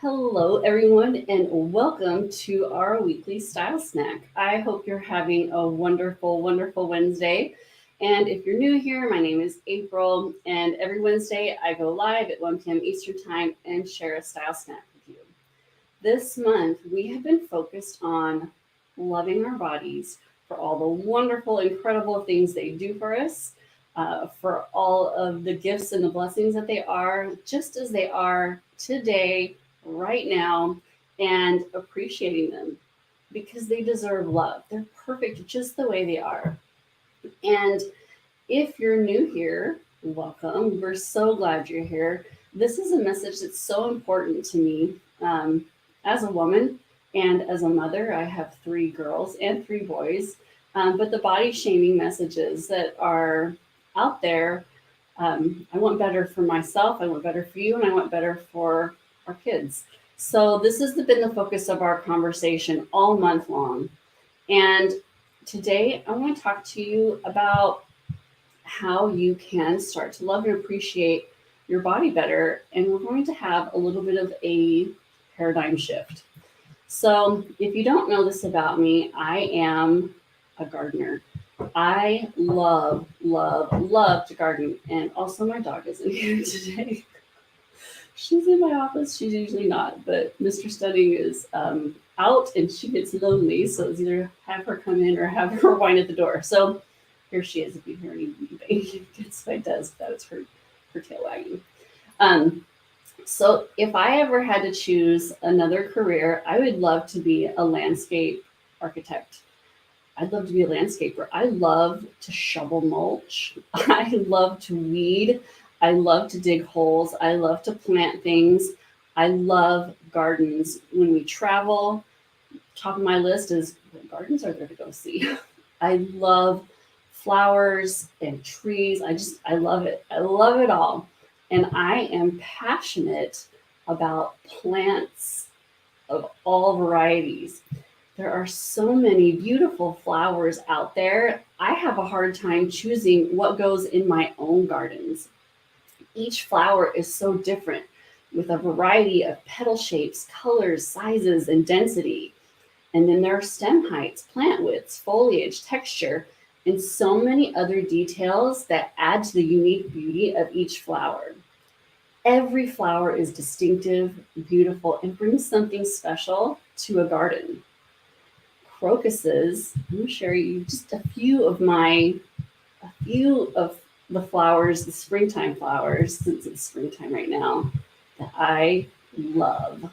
Hello, everyone, and welcome to our weekly style snack. I hope you're having a wonderful, wonderful Wednesday. And if you're new here, my name is April, and every Wednesday I go live at 1 p.m. Eastern Time and share a style snack with you. This month, we have been focused on loving our bodies for all the wonderful, incredible things they do for us, for all of the gifts and the blessings that they are, just as they are today, right now, and appreciating them because they deserve love. They're perfect just the way they are. And if you're new here, welcome. We're so glad you're here. This is a message that's so important to me as a woman and as a mother. I have three girls and three boys, but the body shaming messages that are out there, I want better for myself, I want better for you, and I want better for our kids. So, this has been the focus of our conversation all month long. And today, I want to talk to you about how you can start to love and appreciate your body better. And we're going to have a little bit of a paradigm shift. So, if you don't know this about me, I am a gardener. I love, love, love to garden. And also, my dog is in here today. She's in my office. She's usually not, but Mr. Studying is out and she gets lonely. So it's either have her come in or have her whine at the door. So here she is. If you hear any weeping, that's what it does. That was her tail wagging. Um, so if I ever had to choose another career, I would love to be a landscape architect. I'd love to be a landscaper. I love to shovel mulch. I love to weed. I love to dig holes. I love to plant things. I love gardens. When we travel, top of my list is what gardens are there to go see. I love flowers and trees. I love it. I love it all. And I am passionate about plants of all varieties. There are so many beautiful flowers out there. I have a hard time choosing what goes in my own gardens. Each flower is so different with a variety of petal shapes, colors, sizes, and density. And then there are stem heights, plant widths, foliage, texture, and so many other details that add to the unique beauty of each flower. Every flower is distinctive, beautiful, and brings something special to a garden. Crocuses, I'm going to share you just a few of the flowers, the springtime flowers, since it's springtime right now, that I love.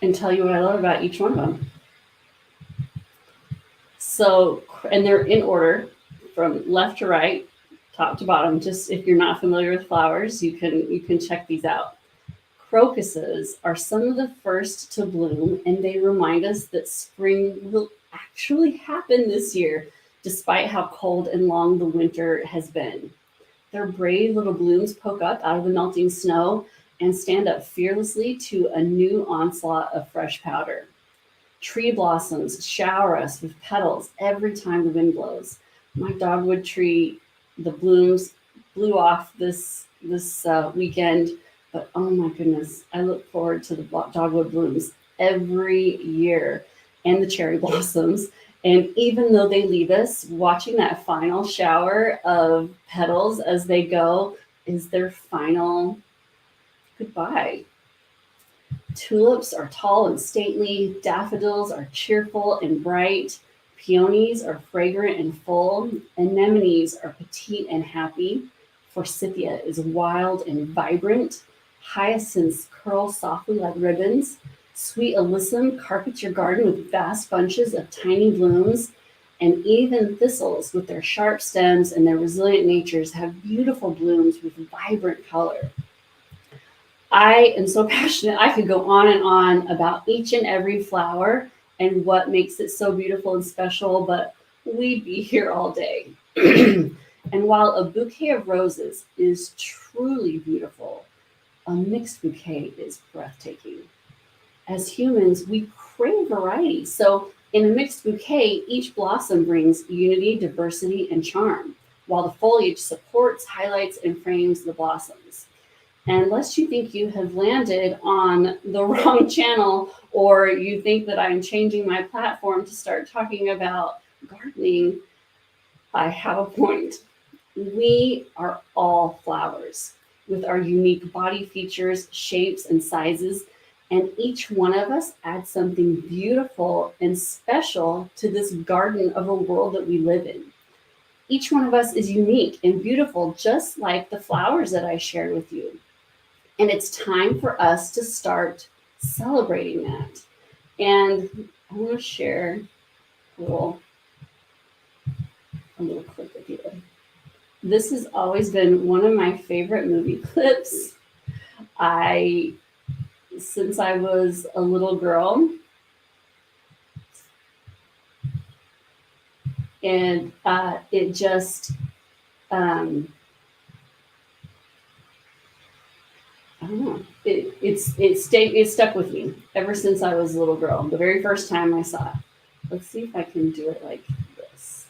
And tell you what I love about each one of them. So, and they're in order from left to right, top to bottom. Just if you're not familiar with flowers, you can check these out. Crocuses are some of the first to bloom, and they remind us that spring will actually happen this year, despite how cold and long the winter has been. Their brave little blooms poke up out of the melting snow and stand up fearlessly to a new onslaught of fresh powder. Tree blossoms shower us with petals every time the wind blows. My dogwood tree, the blooms blew off this weekend, but oh my goodness, I look forward to the dogwood blooms every year and the cherry blossoms. And even though they leave us, watching that final shower of petals as they go is their final goodbye. Tulips are tall and stately, daffodils are cheerful and bright, peonies are fragrant and full, anemones are petite and happy, forsythia is wild and vibrant, hyacinths curl softly like ribbons, sweet alyssum carpets your garden with vast bunches of tiny blooms, and even thistles with their sharp stems and their resilient natures have beautiful blooms with vibrant color. I am so passionate. I could go on and on about each and every flower and what makes it so beautiful and special, but we'd be here all day. And while a bouquet of roses is truly beautiful, a mixed bouquet is breathtaking. As humans, we crave variety. So, in a mixed bouquet, each blossom brings unity, diversity, and charm. while the foliage supports, highlights, and frames the blossoms. And lest you think you have landed on the wrong channel, or you think that I'm changing my platform to start talking about gardening, I have a point. We are all flowers with our unique body features, shapes, and sizes, and each one of us adds something beautiful and special to this garden of a world that we live in. Each one of us is unique and beautiful, just like the flowers that I shared with you. And it's time for us to start celebrating that. And I want to share a little clip with you. This has always been one of my favorite movie clips. Since I was a little girl, and it just, I don't know, it stuck with me ever since I was a little girl. The very first time I saw it. Let's see if I can do it like this.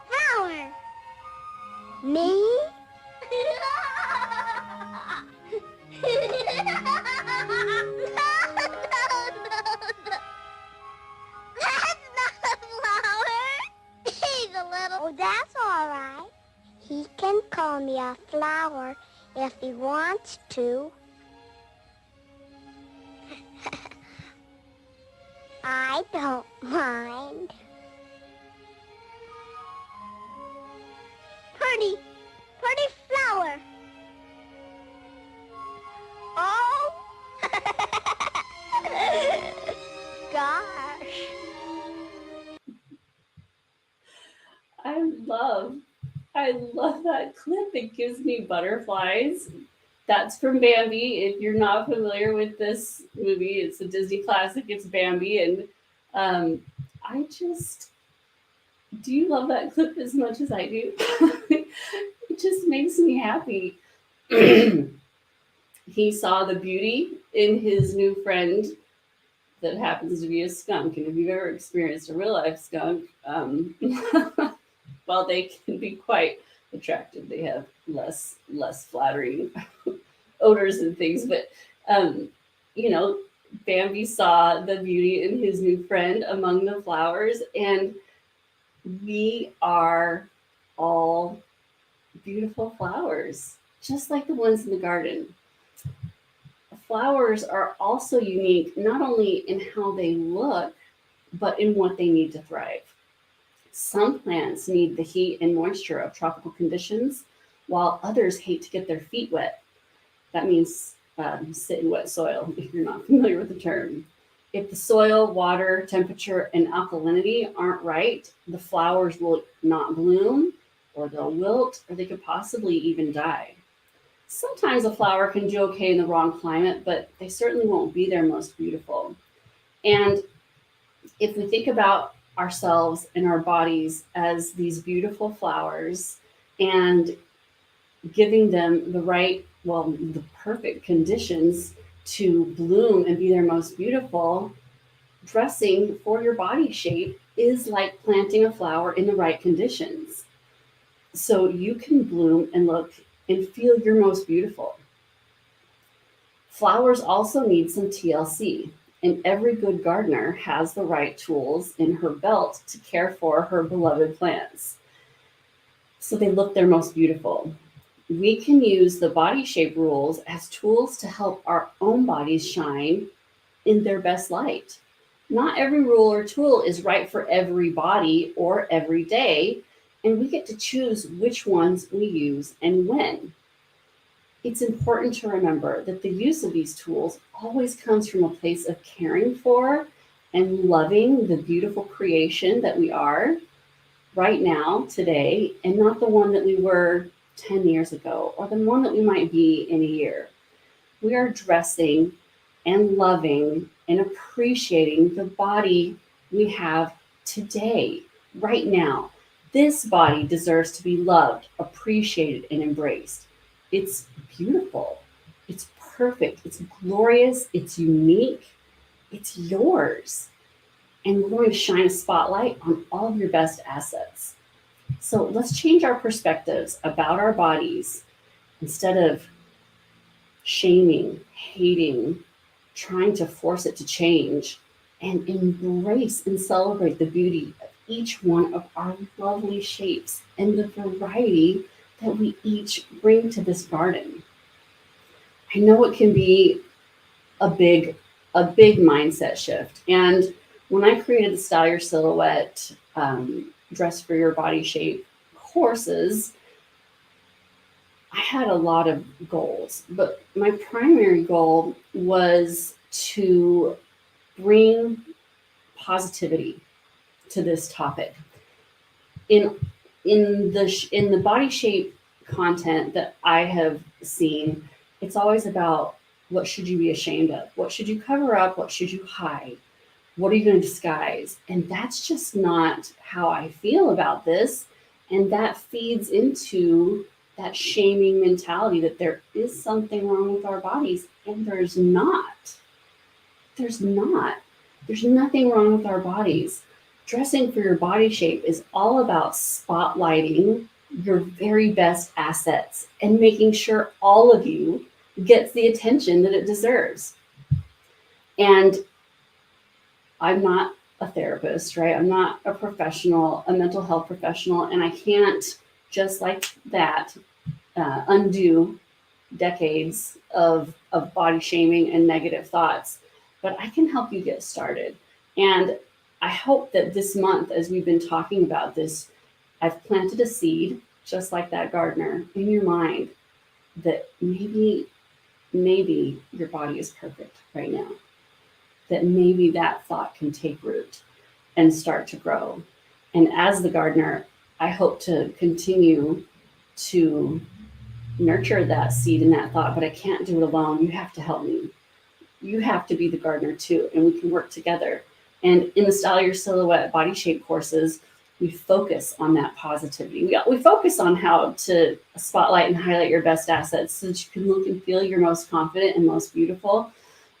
Flower. Me? That's not a flower. He's a little... Oh, that's all right. He can call me a flower if he wants to. I don't mind. Pretty flower. Oh! Gosh. I love that clip. It gives me butterflies. That's from Bambi. If you're not familiar with this movie, it's a Disney classic. It's Bambi, and I just, do you love that clip as much as I do? It just makes me happy. He saw the beauty in his new friend that happens to be a skunk. And if you've ever experienced a real life skunk, well, they can be quite attractive. They have less flattering odors and things, but you know, Bambi saw the beauty in his new friend among the flowers, and we are all beautiful flowers, just like the ones in the garden. Flowers are also unique, not only in how they look, but in what they need to thrive. Some plants need the heat and moisture of tropical conditions, while others hate to get their feet wet. That means sit in wet soil, if you're not familiar with the term. If the soil, water, temperature, and alkalinity aren't right, the flowers will not bloom, or they'll wilt, or they could possibly even die. Sometimes a flower can do okay in the wrong climate, but they certainly won't be their most beautiful. And if we think about ourselves and our bodies as these beautiful flowers and giving them the perfect conditions to bloom and be their most beautiful, dressing for your body shape is like planting a flower in the right conditions. So you can bloom and look and feel your most beautiful. Flowers also need some TLC, and every good gardener has the right tools in her belt to care for her beloved plants, so they look their most beautiful. We can use the body shape rules as tools to help our own bodies shine in their best light. Not every rule or tool is right for every body or every day, and we get to choose which ones we use and when. It's important to remember that the use of these tools always comes from a place of caring for and loving the beautiful creation that we are right now, today, and not the one that we were 10 years ago or the one that we might be in a year. We are dressing and loving and appreciating the body we have today, right now. This body deserves to be loved, appreciated, and embraced. It's beautiful. It's perfect. It's glorious. It's unique. It's yours. and we're going to shine a spotlight on all of your best assets. So let's change our perspectives about our bodies instead of shaming, hating, trying to force it to change, and embrace and celebrate the beauty of each one of our lovely shapes and the variety that we each bring to this garden. I know it can be a big mindset shift. And when I created the Style Your Silhouette Dress for Your Body Shape courses, I had a lot of goals, but my primary goal was to bring positivity to this topic. In in the body shape content that I have seen, it's always about what should you be ashamed of? What should you cover up? What should you hide? What are you going to disguise? And that's just not how I feel about this. And that feeds into that shaming mentality that there is something wrong with our bodies. And there's not. There's not. There's nothing wrong with our bodies. Dressing for your body shape is all about spotlighting your very best assets and making sure all of you gets the attention that it deserves. And I'm not a therapist, right? I'm not a professional, a mental health professional, and I can't just like that undo decades of body shaming and negative thoughts. But I can help you get started. And I hope that this month, as we've been talking about this, I've planted a seed, just like that gardener, in your mind that maybe your body is perfect right now. That maybe that thought can take root and start to grow. And as the gardener, I hope to continue to nurture that seed and that thought, but I can't do it alone. You have to help me. You have to be the gardener too, and we can work together. And in the Style Your Silhouette body shape courses, we focus on that positivity. We focus on how to spotlight and highlight your best assets so that you can look and feel your most confident and most beautiful.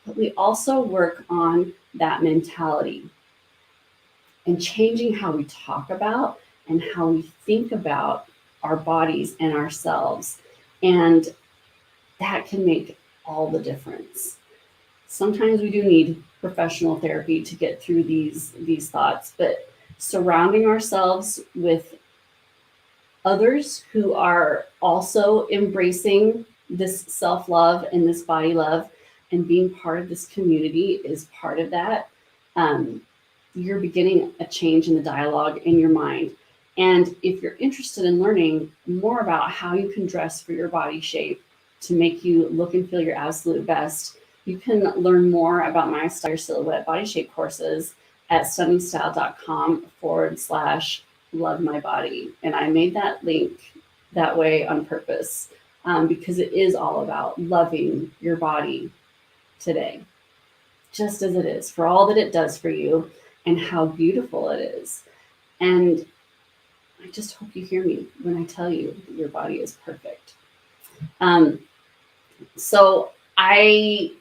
But we also work on that mentality and changing how we talk about and how we think about our bodies and ourselves. And that can make all the difference. Sometimes we do need professional therapy to get through these thoughts, but surrounding ourselves with others who are also embracing this self-love and this body love and being part of this community is part of that. You're beginning a change in the dialogue in your mind. And if you're interested in learning more about how you can dress for your body shape to make you look and feel your absolute best, you can learn more about my Style Your Silhouette body shape courses at stunningstyle.com/love my body. And I made that link that way on purpose because it is all about loving your body today, just as it is, for all that it does for you and how beautiful it is. And I just hope you hear me when I tell you that your body is perfect. So I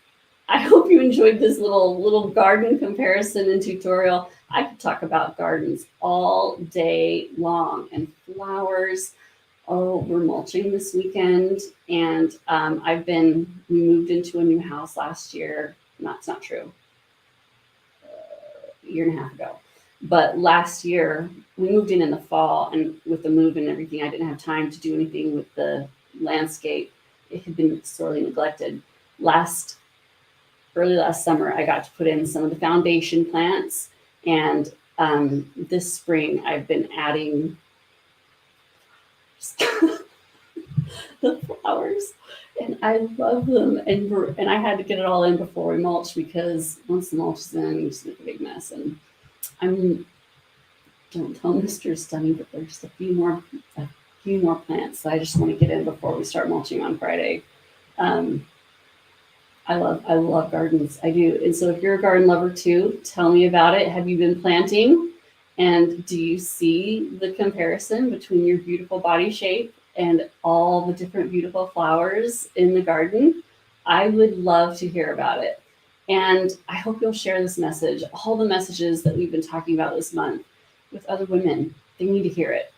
hope you enjoyed this little garden comparison and tutorial. I could talk about gardens all day long and flowers. Oh, we're mulching this weekend, and we moved into a new house last year. No, it's not true. A year and a half ago. But last year, we moved in the fall, and with the move and everything, I didn't have time to do anything with the landscape. It had been sorely neglected. Early last summer, I got to put in some of the foundation plants, and this spring, I've been adding the flowers, and I love them. And I had to get it all in before we mulch, because once the mulch is in, you just make a big mess. And don't tell Mr. Stunning, but there's just a few more plants that I just want to get in before we start mulching on Friday. I love gardens. I do. And so if you're a garden lover too, tell me about it. Have you been planting? And do you see the comparison between your beautiful body shape and all the different beautiful flowers in the garden? I would love to hear about it. And I hope you'll share this message, all the messages that we've been talking about this month, with other women. They need to hear it.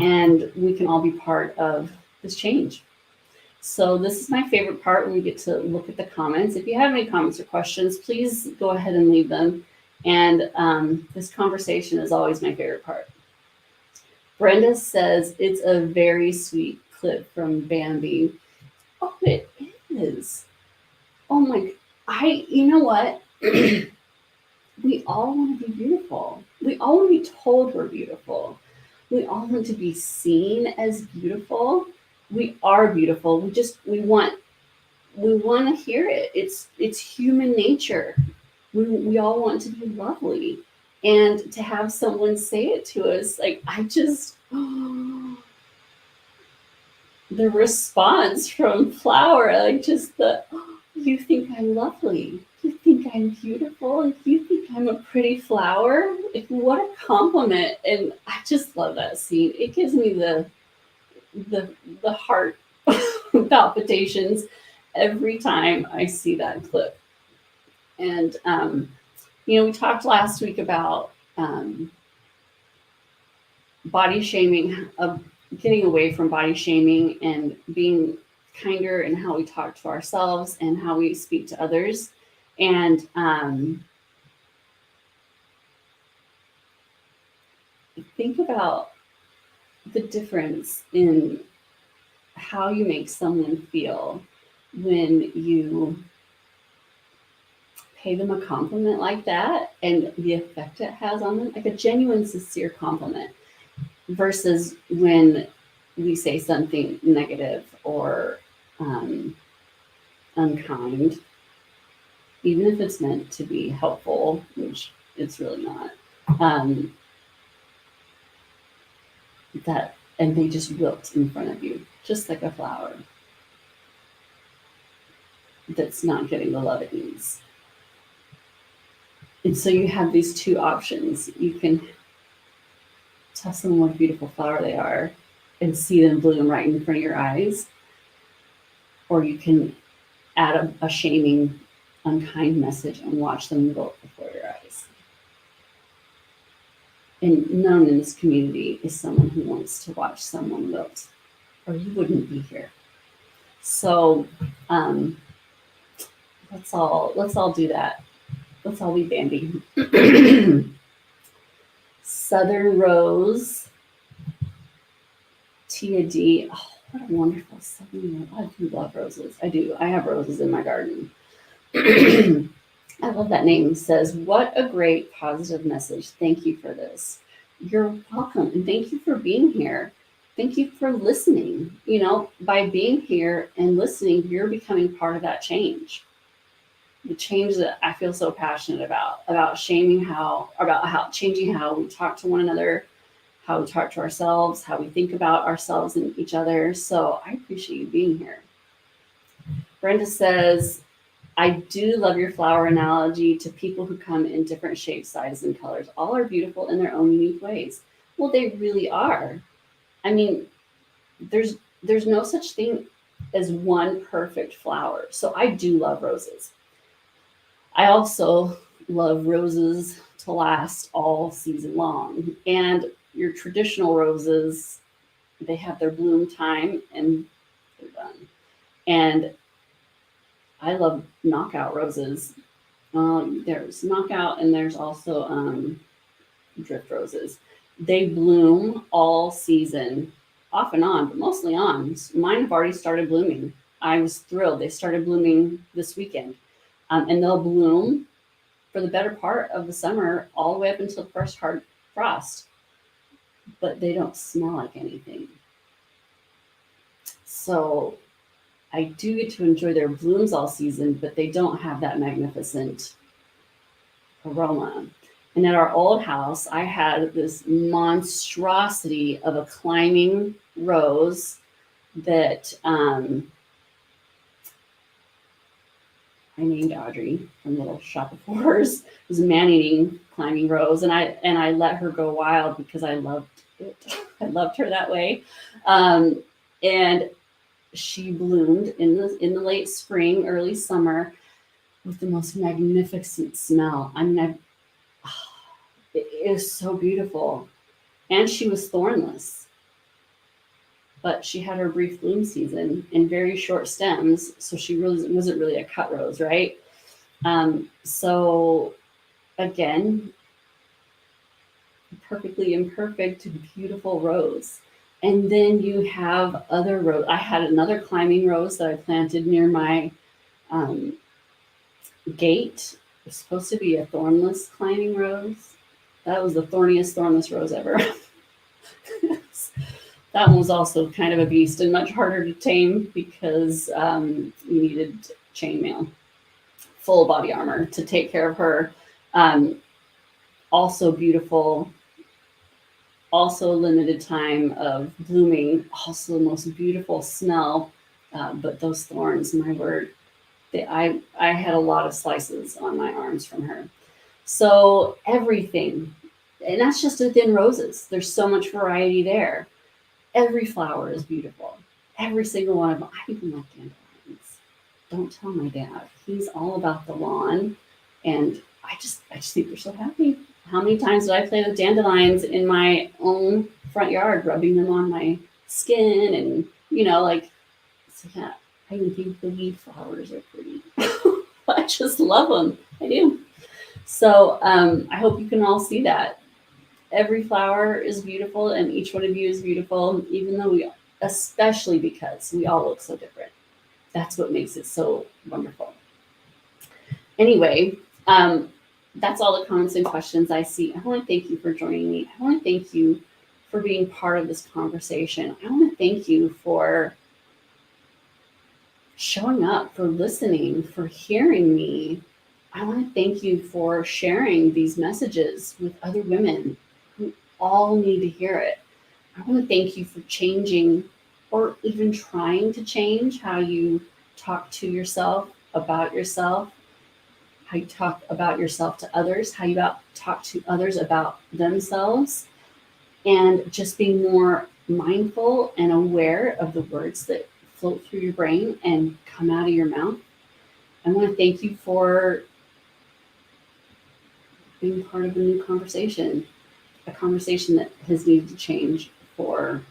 And we can all be part of this change. So this is my favorite part when we get to look at the comments. If you have any comments or questions, please go ahead and leave them. And this conversation is always my favorite part. Brenda says it's a very sweet clip from Bambi. Oh, it is. Oh my, you know what? We all want to be beautiful. We all want to be told we're beautiful. We all want to be seen as beautiful. We are beautiful. We want to hear it. It's human nature. We all want to be lovely. And to have someone say it to us, like I just the response from Flower, like just the you think I'm lovely. You think I'm beautiful. You think I'm a pretty flower. Like, what a compliment! And I just love that scene. It gives me the heart palpitations every time I see that clip. And we talked last week about body shaming, of getting away from body shaming and being kinder in how we talk to ourselves and how we speak to others. And think about the difference in how you make someone feel when you pay them a compliment like that and the effect it has on them, like a genuine, sincere compliment, versus when we say something negative or unkind, even if it's meant to be helpful, which it's really not. And they just wilt in front of you, just like a flower that's not getting the love it needs. And so you have these two options. You can tell someone what a beautiful flower they are and see them bloom right in front of your eyes, or you can add a shaming, unkind message and watch them wilt before your eyes. And none in this community is someone who wants to watch someone wilt, or you wouldn't be here. So let's all do that. Let's all be Bambi. Southern Rose, Tia D. Oh, what a wonderful Southern Rose. I do love roses. I do. I have roses in my garden. I love that name. Says, what a great positive message. Thank you for this. You're welcome. And thank you for being here. Thank you for listening. By being here and listening, you're becoming part of that change. The change that I feel so passionate about changing how we talk to one another, how we talk to ourselves, how we think about ourselves and each other. So I appreciate you being here. Brenda says, I do love your flower analogy to people who come in different shapes, sizes, and colors. All are beautiful in their own unique ways. Well, they really are. I mean, there's no such thing as one perfect flower. So I do love roses. I also love roses to last all season long. And your traditional roses, they have their bloom time and they're done. And I love knockout roses. There's knockout and there's also drift roses. They bloom all season, off and on, but mostly on. Mine have already started blooming. I was thrilled. They started blooming this weekend. And they'll bloom for the better part of the summer, all the way up until the first hard frost. But they don't smell like anything. So I do get to enjoy their blooms all season, but they don't have that magnificent aroma. And at our old house, I had this monstrosity of a climbing rose that I named Audrey from Little Shop of Horrors. It was a man-eating climbing rose, and I let her go wild because I loved it. I loved her that way, and she bloomed in the late spring, early summer, with the most magnificent smell. I mean, it is so beautiful. And she was thornless, but she had her brief bloom season and very short stems, so she really wasn't really a cut rose, right? So again, perfectly imperfect, beautiful rose. And then you have other rose. I had another climbing rose that I planted near my um, gate. It was supposed to be a thornless climbing rose. That was the thorniest thornless rose ever. That one was also kind of a beast and much harder to tame because you needed chainmail, full body armor to take care of her. Um, Also beautiful, also limited time of blooming, also the most beautiful smell. But those thorns, my word, I had a lot of slices on my arms from her. So everything, and that's just within roses. There's so much variety there. Every flower is beautiful. Every single one of them. I even like dandelions. Don't tell my dad. He's all about the lawn, and I just think they're so happy. How many times did I play with dandelions in my own front yard, rubbing them on my skin, and like, so yeah. I even think the weed flowers are pretty. I just love them. I do. So I hope you can all see that every flower is beautiful and each one of you is beautiful, even though especially because we all look so different. That's what makes it so wonderful. Anyway, that's all the comments and questions I see. I want to thank you for joining me. I want to thank you for being part of this conversation. I want to thank you for showing up, for listening, for hearing me. I want to thank you for sharing these messages with other women who all need to hear it. I want to thank you for changing or even trying to change how you talk to yourself, about yourself, how you talk about yourself to others, how you talk to others about themselves, and just being more mindful and aware of the words that float through your brain and come out of your mouth. I want to thank you for being part of a new conversation, a conversation that has needed to change for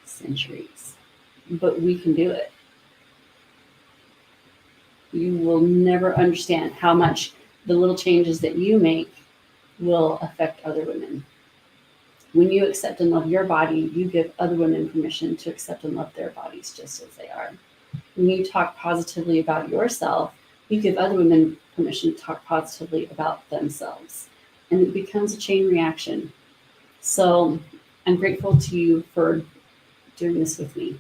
centuries. But we can do it. You will never understand how much the little changes that you make will affect other women. When you accept and love your body, you give other women permission to accept and love their bodies just as they are. When you talk positively about yourself, you give other women permission to talk positively about themselves. And it becomes a chain reaction. So I'm grateful to you for doing this with me.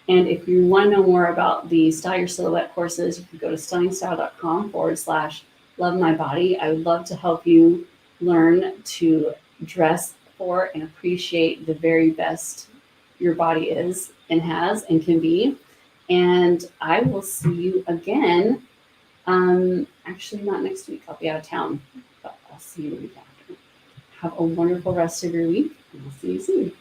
And if you want to know more about the Style Your Silhouette courses, you can go to stunningstyle.com/love my body. I would love to help you learn to dress for and appreciate the very best your body is and has and can be. And I will see you again. Actually, not next week. I'll be out of town, but I'll see you the week after. Have a wonderful rest of your week, and I'll see you soon.